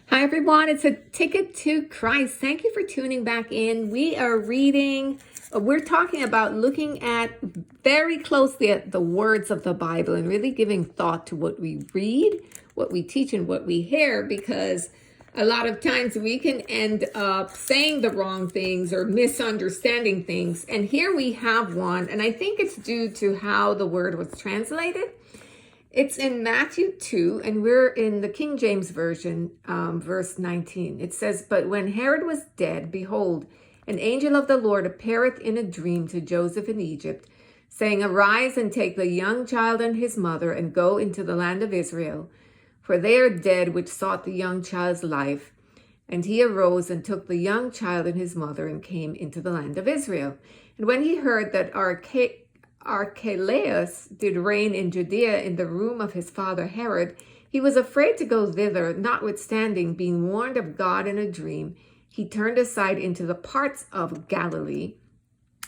Hi everyone, it's a ticket to Christ. Thank you for tuning back in. We're talking about looking at very closely at the words of the Bible and really giving thought to what we read, what we teach, and what we hear, because a lot of times we can end up saying the wrong things or misunderstanding things. And here we have one, and I think it's due to how the word was translated. It's in Matthew 2, and we're in the King James Version, verse 19. It says, "But when Herod was dead, behold, an angel of the Lord appeareth in a dream to Joseph in Egypt, saying, Arise and take the young child and his mother, and go into the land of Israel. For they are dead which sought the young child's life. And he arose and took the young child and his mother, and came into the land of Israel. And when he heard that Archelaus did reign in Judea in the room of his father Herod, he was afraid to go thither, notwithstanding, being warned of God in a dream, he turned aside into the parts of Galilee,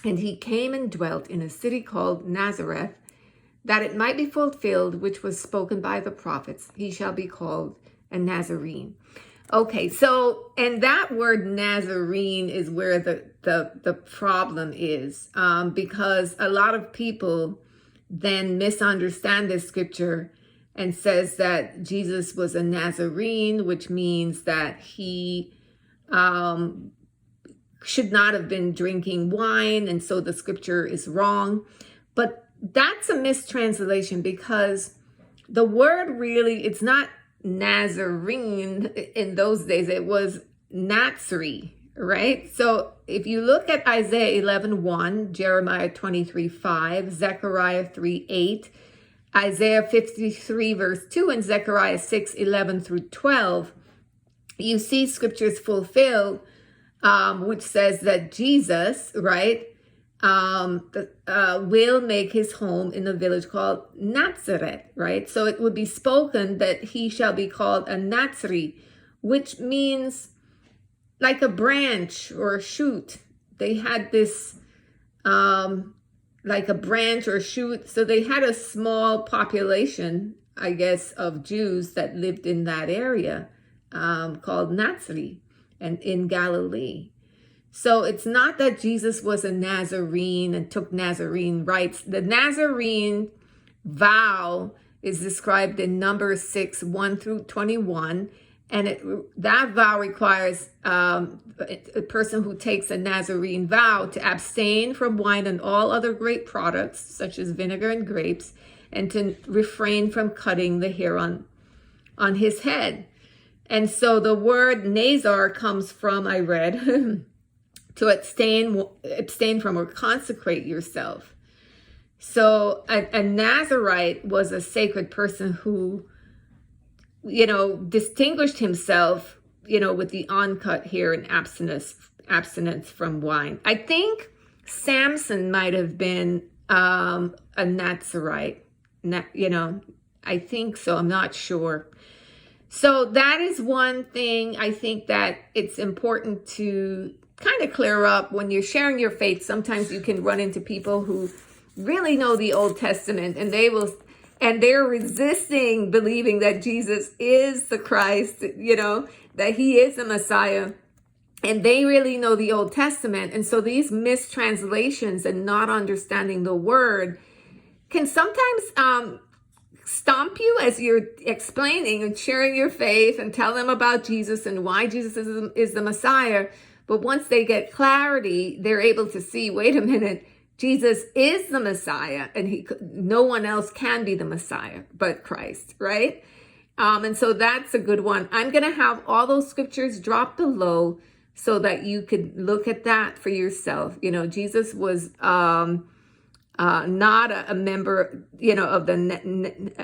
and he came and dwelt in a city called Nazareth, that it might be fulfilled which was spoken by the prophets, he shall be called a Nazarene." Okay, so, and that word Nazarene is where the problem is, because a lot of people then misunderstand this scripture and says that Jesus was a Nazarene, which means that he should not have been drinking wine, and so the scripture is wrong. But that's a mistranslation, because the word really, it's not Nazarene in those days, it was Natzri, right? So if you look at Isaiah 11:1, Jeremiah 23:5, Zechariah 3:8, Isaiah 53 verse 2, and Zechariah 6:11 through 12, you see scriptures fulfilled, which says that Jesus, right, will make his home in a village called Nazareth, right? So it would be spoken that he shall be called a Natzri, which means like a branch or a shoot. They had this, like a branch or shoot. So they had a small population, I guess, of Jews that lived in that area, called Natzri, and in Galilee. So it's not that Jesus was a Nazarene and took Nazarene rites. The Nazarene vow is described in Numbers 6:1 through 21. And that vow requires a person who takes a Nazarene vow to abstain from wine and all other grape products, such as vinegar and grapes, and to refrain from cutting the hair on his head. And so the word Nazar comes from, I read, to abstain from or consecrate yourself. So a Nazarite was a sacred person who, distinguished himself, with the uncut hair and abstinence from wine. I think Samson might have been a Nazarite. I think so. I'm not sure. So that is one thing I think that it's important to kind of clear up when you're sharing your faith. Sometimes you can run into people who really know the Old Testament, and they're resisting believing that Jesus is the Christ, that he is the Messiah, and they really know the Old Testament. And so these mistranslations and not understanding the word can sometimes stomp you as you're explaining and sharing your faith and tell them about Jesus and why Jesus is the Messiah. But once they get clarity, they're able to see, wait a minute, Jesus is the Messiah, and no one else can be the Messiah but Christ, right? And so that's a good one. I'm going to have all those scriptures dropped below so that you could look at that for yourself. Jesus was not a member, of the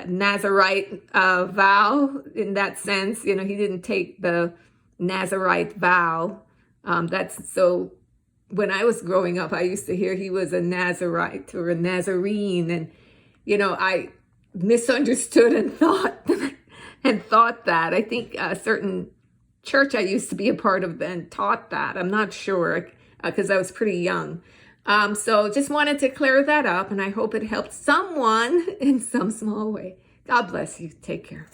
Nazarite vow in that sense. He didn't take the Nazarite vow. So when I was growing up, I used to hear he was a Nazarite or a Nazarene, and I misunderstood and thought that. I think a certain church I used to be a part of then taught that. I'm not sure, because I was pretty young. So just wanted to clear that up, and I hope it helped someone in some small way. God bless you. Take care.